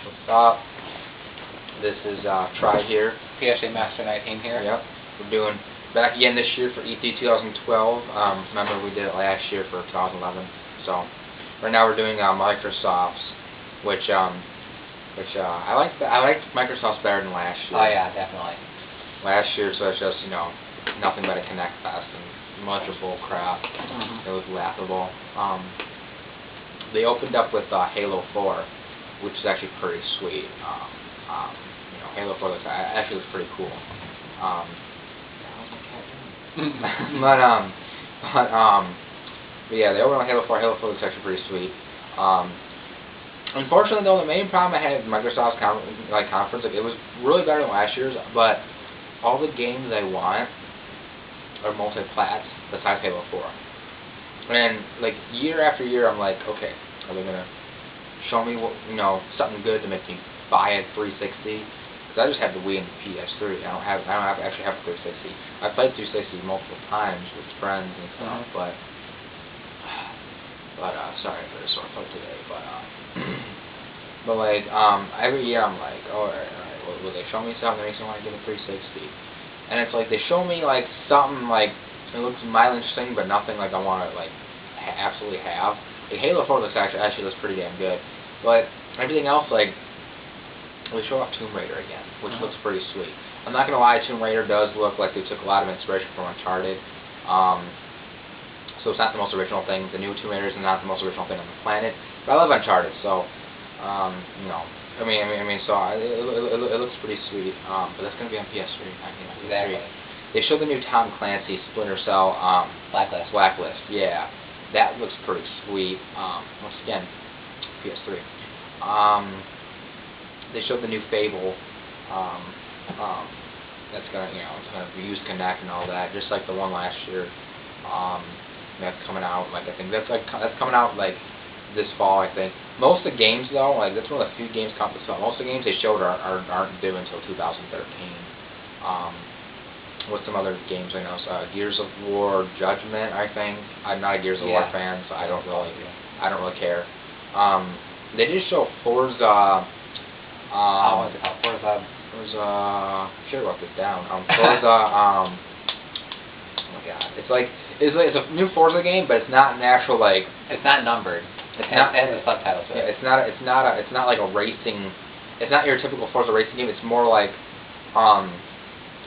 What's up? This is Try here. PSA Master 19 here. Yep. We're doing back again this year for E3 2012. Remember we did it last year for 2011. So right now we're doing Microsoft's, which I like Microsoft's better than last year. Oh yeah, definitely. Last year's was just nothing but a Connect Fest and much of bull crap. It was laughable. They opened up with Halo 4, which is actually pretty sweet. Halo 4 actually looks pretty cool. But yeah, they opened on Halo 4. Halo 4 looks actually pretty sweet. Unfortunately, though, the main problem I had with Microsoft's conference, it was really better than last year's, but all the games I want are multi-plats besides Halo 4. And year after year, I'm like, okay, are they gonna show me something good to make me buy a 360? Because I just have the Wii and the PS3. I don't actually have a 360. I played 360 multiple times with friends and stuff, but sorry for the sore throat today. Every year I'm like, alright, will they show me something that makes me want to get a 360? And it's like they show me something it looks mildly interesting, but nothing I want to absolutely have. Halo 4 actually looks pretty damn good, but everything else they show off Tomb Raider again, which looks pretty sweet. I'm not gonna lie, Tomb Raider does look like they took a lot of inspiration from Uncharted. So it's not the most original thing. The new Tomb Raider is not the most original thing on the planet, but I love Uncharted, so it looks pretty sweet. But that's gonna be on PS3. Exactly. They showed the new Tom Clancy Splinter Cell Blacklist. Yeah, that looks pretty sweet. Once again, PS3. They showed the new Fable. That's gonna use Connect and all that, just like the one last year. That's coming out. I think that's coming out this fall. I think most of the games though, that's one of the few games coming this fall. Most of the games they showed aren't due until 2013. What's some other games I know? Gears of War Judgment, I think. I'm not a Gears of War fan, so I don't really care. They did show Forza. Forza. I should have wrote this down. Forza. Oh my god! It's a new Forza game, but it's not an actual It's not numbered. It has a subtitle to it. It's not like a racing. It's not your typical Forza racing game. It's more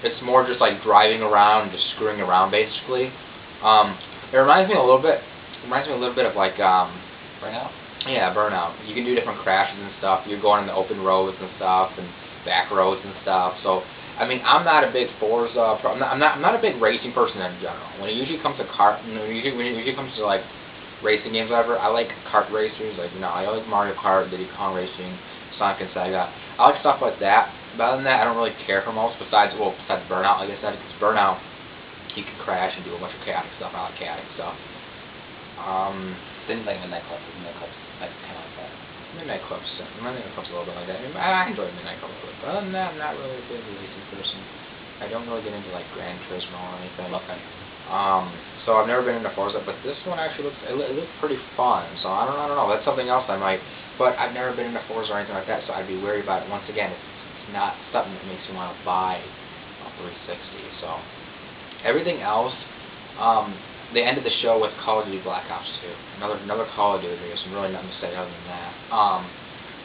it's more just driving around and just screwing around basically. It reminds me a little bit. Of Burnout. Yeah, Burnout. You can do different crashes and stuff. You're going on the open roads and stuff and back roads and stuff. So I mean, I'm not a big Forza. I'm not a big racing person in general. When it usually comes to when it usually comes to racing games, whatever, I like kart racers. I like Mario Kart, Diddy Kong Racing, Sonic and Sega. I like stuff like that. But other than that, I don't really care for most. Besides Burnout, like I said, because Burnout, you can crash and do a bunch of chaotic stuff. I like chaotic stuff. Didn't like Midnight Club. Midnight Club's kind of like that. Midnight Club's a little bit like that. I enjoy Midnight Club a little bit. But other than that, I'm not really a big racing person. I don't really get into Gran Turismo or anything. Okay. So I've never been into Forza, but this one actually looks pretty fun. So I don't know. That's something else I might. But I've never been into Forza or anything like that, so I'd be wary about it. Once again, it's not something that makes you want to buy a 360. So everything else, they ended the show with Call of Duty Black Ops 2. Another Call of Duty. There's really nothing to say other than that.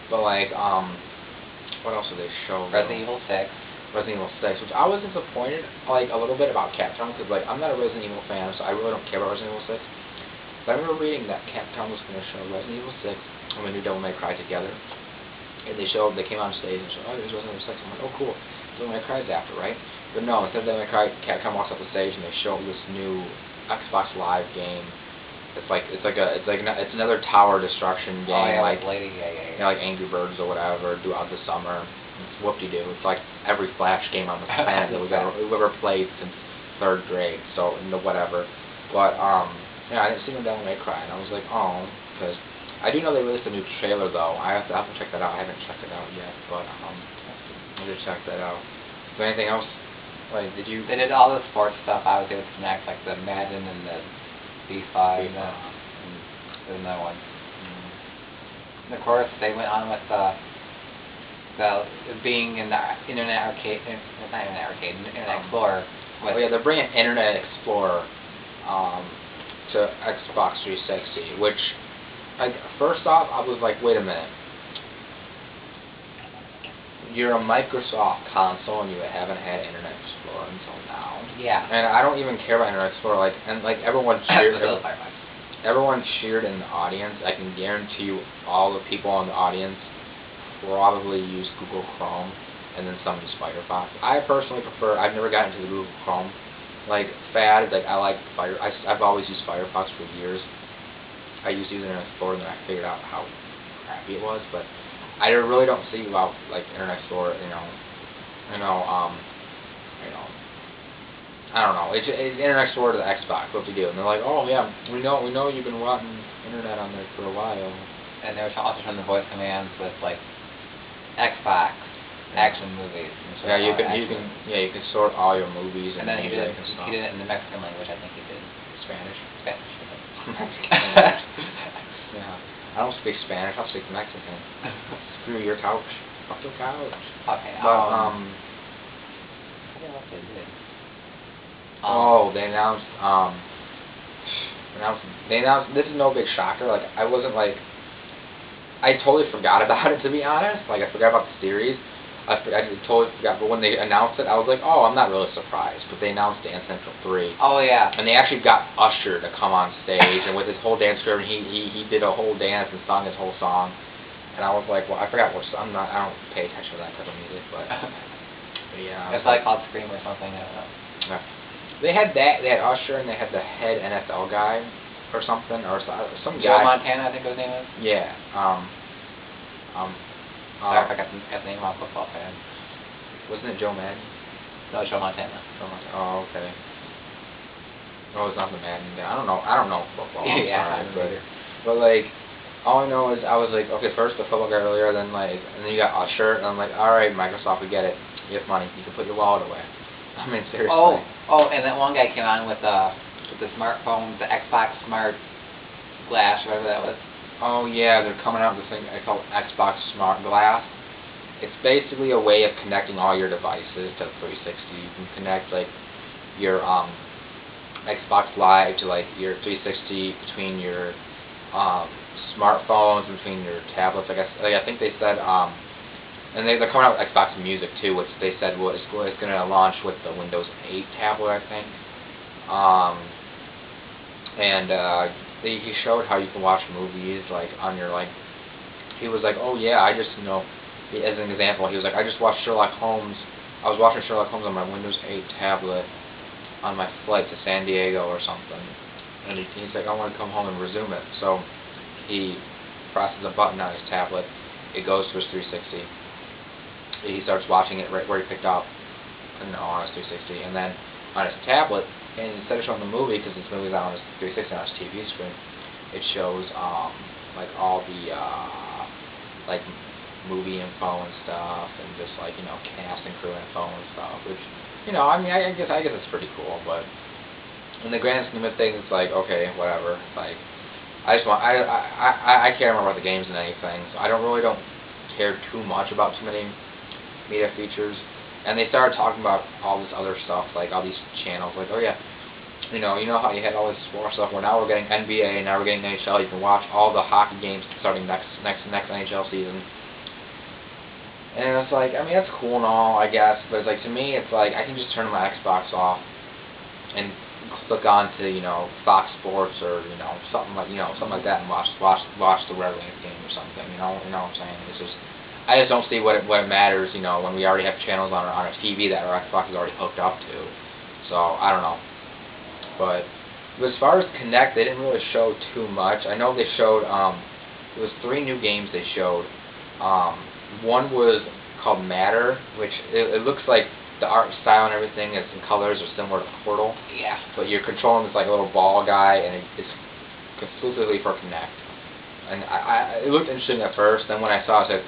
What else did they show? Resident Evil 6. Resident Evil 6, which I was disappointed a little bit about Capcom, because I'm not a Resident Evil fan, so I really don't care about Resident Evil 6. But I remember reading that Capcom was going to show Resident Evil 6 and the new Devil May Cry together, and they came on stage and showed, there's Resident Evil 6. I'm like, oh cool, Devil May Cry's after, right? But no, instead of Devil May Cry, Capcom walks off the stage and they show this new Xbox Live game. It's another tower destruction game, like Angry Birds or whatever, do out this summer. It's whoop-de-doo. It's like every Flash game on the planet that we've ever played since 3rd grade, so whatever. But I didn't see no Devil May Cry, and I was like, oh, because I do know they released a new trailer though. I have to check that out. I haven't checked it out yet, but I should check that out. Is there anything else? Did you? They did all the sports stuff. I was able to connect the Madden and the FIFA. And there's another one. And of course, they went on with the being in the Internet Arcade, not Internet Arcade, Internet Explorer. Oh yeah, they're bringing Internet Explorer to Xbox 360, which, like, first off, I was like, wait a minute. You're a Microsoft console and you haven't had Internet Explorer until now. Yeah. And I don't even care about Internet Explorer. Like everyone cheered. Firefox. Everyone cheered in the audience. I can guarantee you, all the people in the audience probably use Google Chrome, and then some use Firefox. I personally prefer. I've never gotten into the Google Chrome fad. Like, I like I've always used Firefox for years. I used to use Internet Explorer, and then I figured out how crappy it was. But I really don't see without Internet Explorer. I don't know. It's Internet Explorer to the Xbox. What to do? And they're like, oh yeah, we know you've been wanting internet on there for a while. And they were also showing the voice commands with Xbox action movies. Yeah, you can sort all your movies. And then he did it in the Mexican language. I think he did. Spanish. Spanish. Yeah. I don't speak Spanish. I speak Mexican. Screw your couch. Fuck your couch. Okay. But I don't know what they did. They announced. This is no big shocker. I wasn't I totally forgot about it, to be honest. I forgot about the series. I totally forgot. But when they announced it, I was like, oh, I'm not really surprised. But they announced Dance Central 3. Oh yeah. And they actually got Usher to come on stage, and with his whole dance crew, he did a whole dance and sung his whole song. And I was like, well, I forgot what song. I don't pay attention to that type of music, but yeah. It's called Scream or something. I don't know. Yeah. They had that. They had Usher, and they had the head NFL guy, or something, or some guy. Joe Montana, I think his name is. Yeah. Sorry if I got the name off football fan. Wasn't it Joe Madden? No, Joe Montana. Oh, okay. No, it's not the Madden guy. I don't know football. Yeah, but all I know is I was like, okay, first the football guy earlier, then and then you got Usher, and I'm like, all right, Microsoft, we get it. You have money. You can put your wallet away. I mean, seriously. Oh, and that one guy came on with the smartphone, the Xbox Smart Glass, whatever that was. Oh yeah, they're coming out with this thing called Xbox Smart Glass. It's basically a way of connecting all your devices to 360. You can connect your Xbox Live to your 360 between your smartphones, between your tablets. I think they said and they're coming out with Xbox Music too, which they said it's going to launch with the Windows 8 tablet, I think. He showed how you can watch movies on your He was like, oh yeah, I just as an example, he was like, I just watched Sherlock Holmes. I was watching Sherlock Holmes on my Windows 8 tablet on my flight to San Diego or something, and he's like, I want to come home and resume it. So he presses a button on his tablet. It goes to his 360. He starts watching it right where he picked up, on his 360, and then on his tablet. And instead of showing the movie, because this movie's on his 360 on his TV screen, it shows all the movie info and stuff, and just cast and crew info and stuff. Which I guess it's pretty cool. But in the grand scheme of things, it's okay, whatever. I just want I care more about the games than anything. So I don't care too much about too many media features. And they started talking about all this other stuff, all these channels, oh yeah, you know how you had all this sports stuff, well now we're getting NBA, now we're getting NHL, you can watch all the hockey games starting next NHL season. And it's that's cool and all, I guess, but it's to me, it's I can just turn my Xbox off and click on to, Fox Sports or, something like that and watch the Red Wings game or something, you know what I'm saying? It's just, I just don't see what it matters, when we already have channels on our TV that our Xbox is already hooked up to. So, I don't know. But as far as Kinect, they didn't really show too much. I know they showed, it was 3 new games they showed. One was called Matter, which it looks like the art style and everything and colors are similar to Portal. Yeah. But you're controlling this little ball guy, and it's exclusively for Kinect. And it looked interesting at first. Then when I saw it,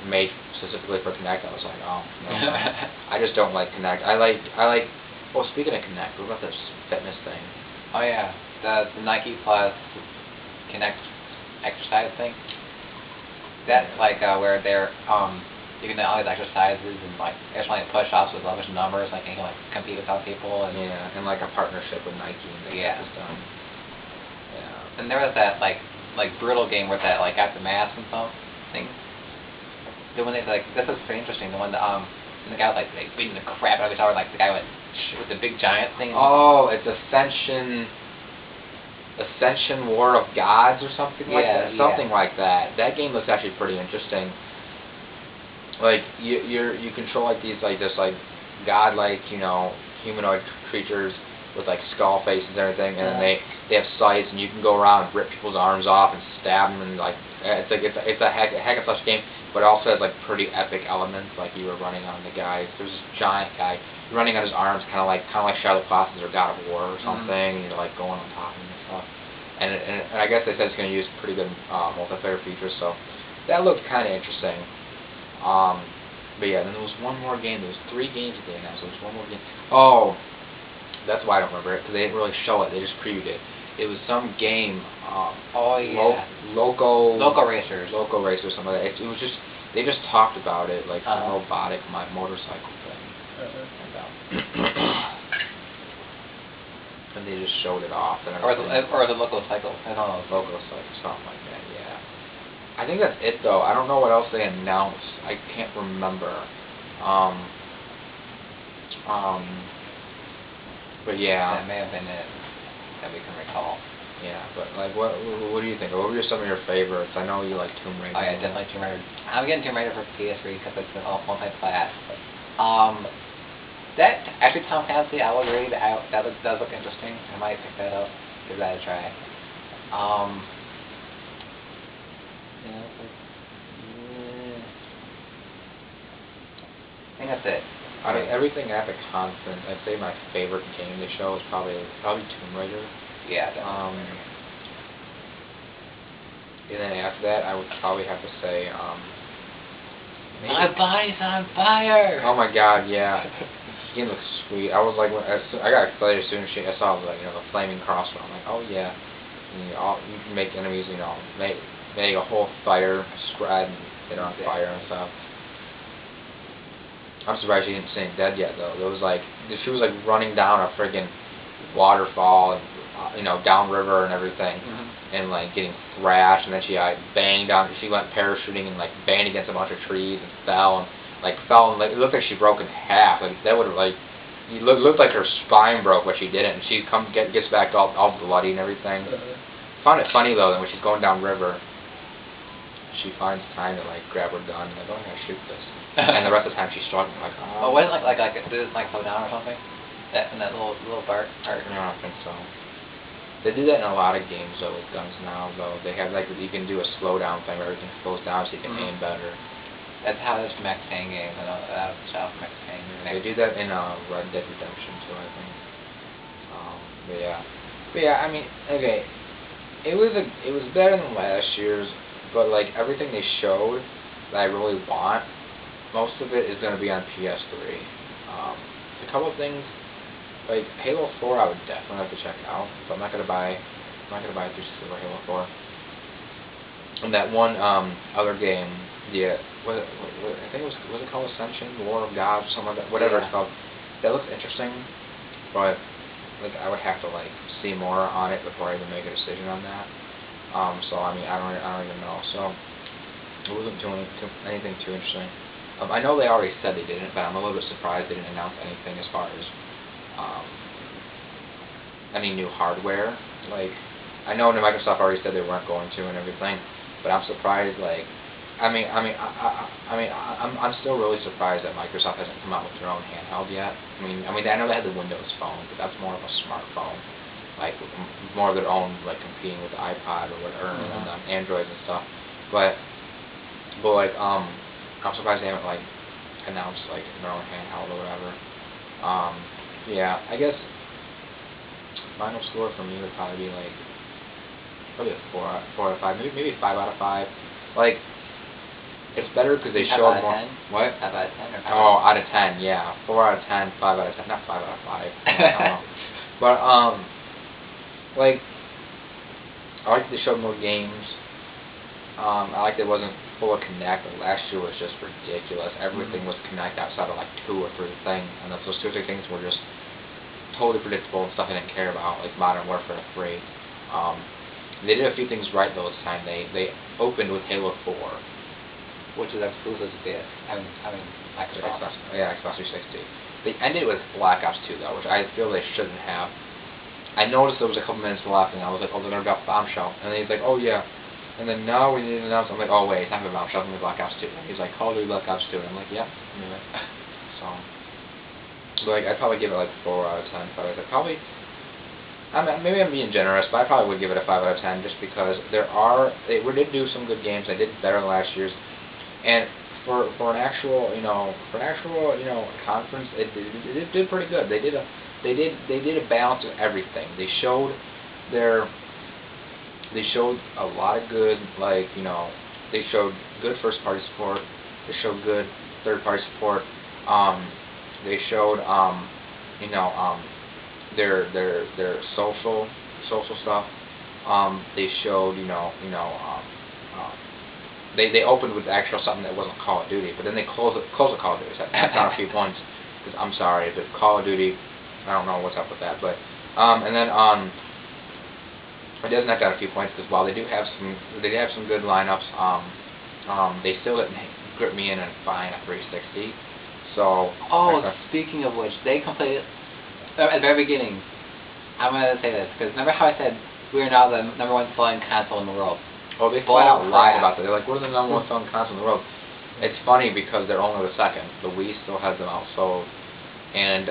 made specifically for Kinect, I was like, oh, no. I just don't like Kinect. I like. Well, speaking of Kinect, what about this fitness thing? Oh yeah, the Nike Plus Kinect exercise thing. That's where they're you can do all these exercises and like actually like push-ups with a bunch of numbers, like you can like compete with other people and Yeah, and like a partnership with Nike and they Yeah. get this done. Yeah. and there was that like brutal game where that like got the mask and stuff thing. The one they like this is pretty interesting. The one that and the guy was like beating the crap out of each other, like the guy went with the big giant thing. Oh, it's Ascension War of Gods or something like Yeah, that. yeah. Something like that. That game looks actually pretty interesting. Like you control like these like just like godlike, you know, humanoid creatures with like skull faces and everything, and then they have sights, and you can go around and rip people's arms off and stab them, and like it's a hack and slash game, but it also has like pretty epic elements, like you were running on the guy. There's this giant guy you're running on his arms, kind of like Shadow Colossus or God of War or something, and you're like going on top of him and stuff. And I guess they said it's going to use pretty good multiplayer features, so that looked kind of interesting. But yeah, then there was one more game. There was 3 games that they announced. There was one more game. Oh, that's why I don't remember it, because they didn't really show it. They just previewed it. It was some game. Oh yeah. Loco Racers. Loco Racers, something like that. It was just they just talked about it, like some Uh-huh. robotic motorcycle thing. And they just showed it off. And Or everything. the Loco Cycle. I don't know. Loco Cycle, something like that. Yeah. I think that's it though. I don't know what else they announced. I can't remember. But yeah. That may have been it that we can recall. Yeah, but like, what do you think? What were some of your favorites? I know you like Tomb Raider. Oh yeah, definitely Tomb Raider. I'm getting Tomb Raider for PS3 because it's an multi-class. That actually Tom Clancy, I will agree that does look interesting. I might pick that up, give that a try. Yeah, I think that's it. I mean, everything at the conference, I'd say my favorite game they show is probably Tomb Raider. Yeah, definitely. And then after that, I would probably have to say, My body's on fire! Oh my God, yeah. This game looks sweet. I was like, I got excited as soon as I saw the flaming crossbow. I'm like, oh yeah. And you can make enemies, make a whole fire spread and get on fire and stuff. I'm surprised she didn't say dead yet though. It was like she was like running down a friggin' waterfall and downriver and everything, and like getting thrashed, and then she banged down. She went parachuting and like banged against a bunch of trees and fell and like it looked like she broke in half. Like that would have like it looked like her spine broke, but she didn't. And she gets back all bloody and everything. Found it funny though that when she's going downriver, she finds time to like grab her gun and like, oh, I'm gonna shoot this. And the rest of the time she's struggling like, Oh, wasn't did it like slow down or something? That in that little part. I don't think so. They do that in a lot of games though with guns now though. They have like you can do a slowdown thing where everything slows down so you can aim better. That's how there's Max Payne games. I know that was South Max Payne. They do that in Red Dead Redemption too, I think. But yeah, I mean, okay, it was better than last year's, but like everything they showed that I really want, most of it is going to be on PS3. A couple of things, like Halo 4, I would definitely have to check out, but I'm not gonna buy a 360 for Halo 4. And that one other game, I think was it called Ascension, War of Gods, or something like that, whatever it's called. That looks interesting, but like I would have to like see more on it before I even make a decision on that. So I mean, I don't even know. So it wasn't doing anything too interesting. I know they already said they didn't, but I'm a little bit surprised they didn't announce anything as far as any new hardware. Like, I know Microsoft already said they weren't going to and everything, but I'm surprised. Like, I'm still really surprised that Microsoft hasn't come out with their own handheld yet. I mean, I know they had the Windows Phone, but that's more of a smartphone, like more of their own, like competing with the iPod or whatever, and the Androids and stuff. But like, I'm surprised they haven't like announced like their own handheld or whatever. Yeah, I guess final score for me would probably be like a 4 out of 5, maybe 5 out of 5. Like, it's better because they showed more. 10? What? 5 out of 10 or 5 Oh, out of 10, yeah. 4 out of 10, 5 out of 10, not 5 out of 5. I don't know. But like, I like that they showed more games. I like that it wasn't full of Kinect. But last year was just ridiculous. Everything was Kinect outside of like 2 or 3 things, and those 2 or 3 things were just totally predictable and stuff I didn't care about, like Modern Warfare 3. They did a few things right though this time. They opened with Halo 4. Which is exclusive to PS. I mean, Microsoft. Xbox 360. They ended with Black Ops 2 though, which I feel they shouldn't have. I noticed there was a couple minutes left, and I was like, oh, they're gonna drop Bombshell, and then he's like, oh yeah, and then now we need to announce. I'm like, oh wait, it's not gonna be Bombshell, it's gonna be Black Ops 2. And he's like, Call of Duty Black Ops 2, and I'm like, yeah, I knew it. So, like, I'd probably give it like 4 out of 10. 5 out of 10. Probably. Maybe I'm being generous, but I probably would give it a 5 out of 10 just because they did do some good games. They did better than last year's, and for an actual conference, it did pretty good. They did a balance of everything. They showed a lot of good, they showed good first party support. They showed good third party support. They showed their social stuff. They showed they opened with actual something that wasn't Call of Duty, but then they closed the Call of Duty. So that's down a few points because I'm sorry, but Call of Duty, I don't know what's up with that, but and then it does knock down a few points because while they did have some good lineups, they still didn't grip me in and buying a 360. So speaking of which, they completed at the very beginning. I'm gonna say this because remember how I said we are now the #1 selling console in the world. Oh, they flat out lied about that. They're like, we're the #1 selling console in the world. It's funny because they're only the second. The Wii still has them outsold, and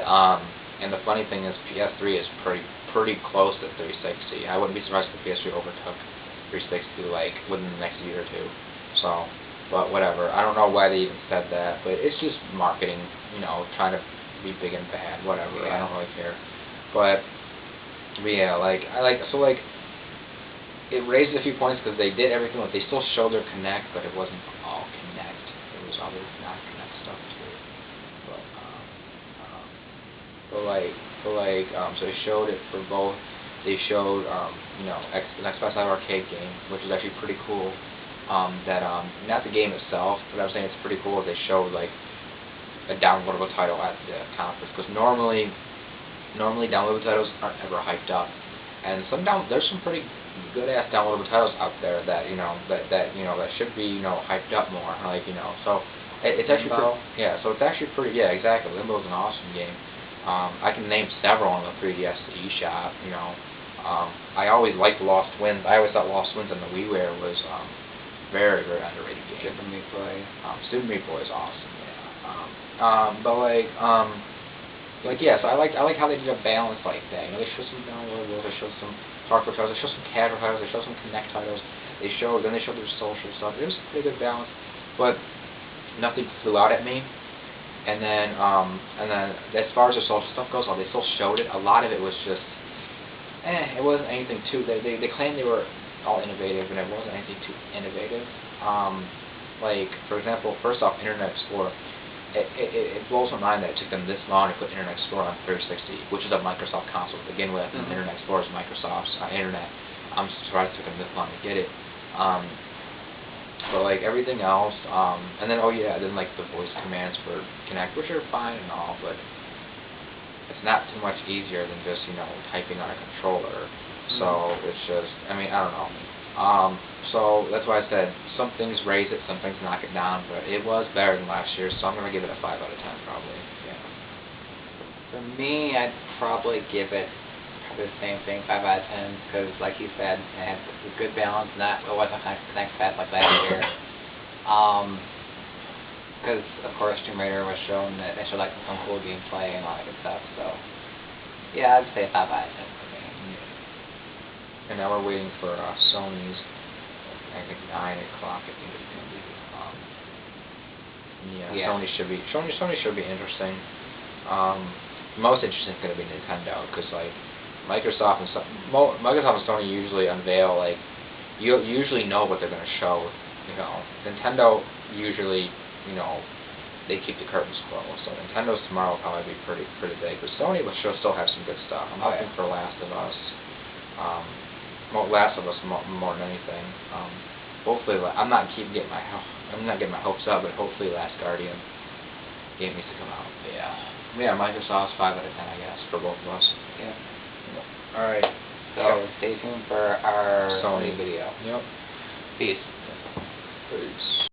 the funny thing is PS3 is pretty close to 360. I wouldn't be surprised if the PS3 overtook 360 like within the next year or 2. So, but whatever. I don't know why they even said that, but it's just marketing. Trying to be big and bad. Whatever. Yeah. I don't really care. But yeah, it raised a few points because they did everything. Like they still showed their Kinect, but it wasn't all Kinect. There was other non-Kinect stuff too. So they showed it for both. They showed an Xbox Live Arcade game, which is actually pretty cool. Not the game itself, but I'm saying it's pretty cool. They showed like a downloadable title at the conference because normally downloadable titles aren't ever hyped up, and there's some pretty good ass downloadable titles out there that that should be hyped up more, so it's actually so it's actually pretty exactly. Limbo's an awesome game. I can name several on the 3DS eShop. I always liked Lost Winds. I always thought Lost Winds on the WiiWare was very very underrated game. Super Meat Boy. Super Meat Boy is awesome. So I like how they did a balance like that. They showed some downloadables, they showed some hardcore titles, they showed some casual titles, they showed some Kinect titles, then they showed their social stuff. It was a pretty good balance, but nothing flew out at me. And then as far as the social stuff goes, while they still showed it, a lot of it was just it wasn't anything too. They claimed they were all innovative, and it wasn't anything too innovative. For example, first off, Internet Explorer. It blows my mind that it took them this long to put Internet Explorer on 360, which is a Microsoft console to begin with. And Internet Explorer is Microsoft's internet. I'm surprised it took them this long to get it. But everything else, and then the voice commands for Kinect, which are fine and all, but it's not too much easier than just typing on a controller. So it's just, I don't know. So that's why I said some things raise it, some things knock it down, but it was better than last year, so I'm going to give it a 5 out of 10 probably. Yeah. For me, I'd probably give it the same thing, 5 out of 10, because like you said, it had a good balance, it wasn't Kinect fest like last year. Because of course Tomb Raider was shown, that they showed some cool gameplay and all that good stuff, so yeah, I'd say 5 out of 10 for me. And now we're waiting for Sony's, I think 9 o'clock. I think it's going to be. Sony should be interesting. Most interesting is going to be Nintendo because Microsoft and Sony usually unveil you usually know what they're going to show. Nintendo usually they keep the curtains closed. So Nintendo's tomorrow will probably be pretty big. But Sony will still have some good stuff. I'm hoping for Last of Us. Last of Us more than anything. Hopefully, I'm not keep getting my I'm not getting my hopes up, but hopefully Last Guardian game needs to come out. Yeah. Yeah, Microsoft's 5 out of 10, I guess, for both of us. Yeah. Alright. So stay tuned for our Sony video. Yep. Peace. Peace.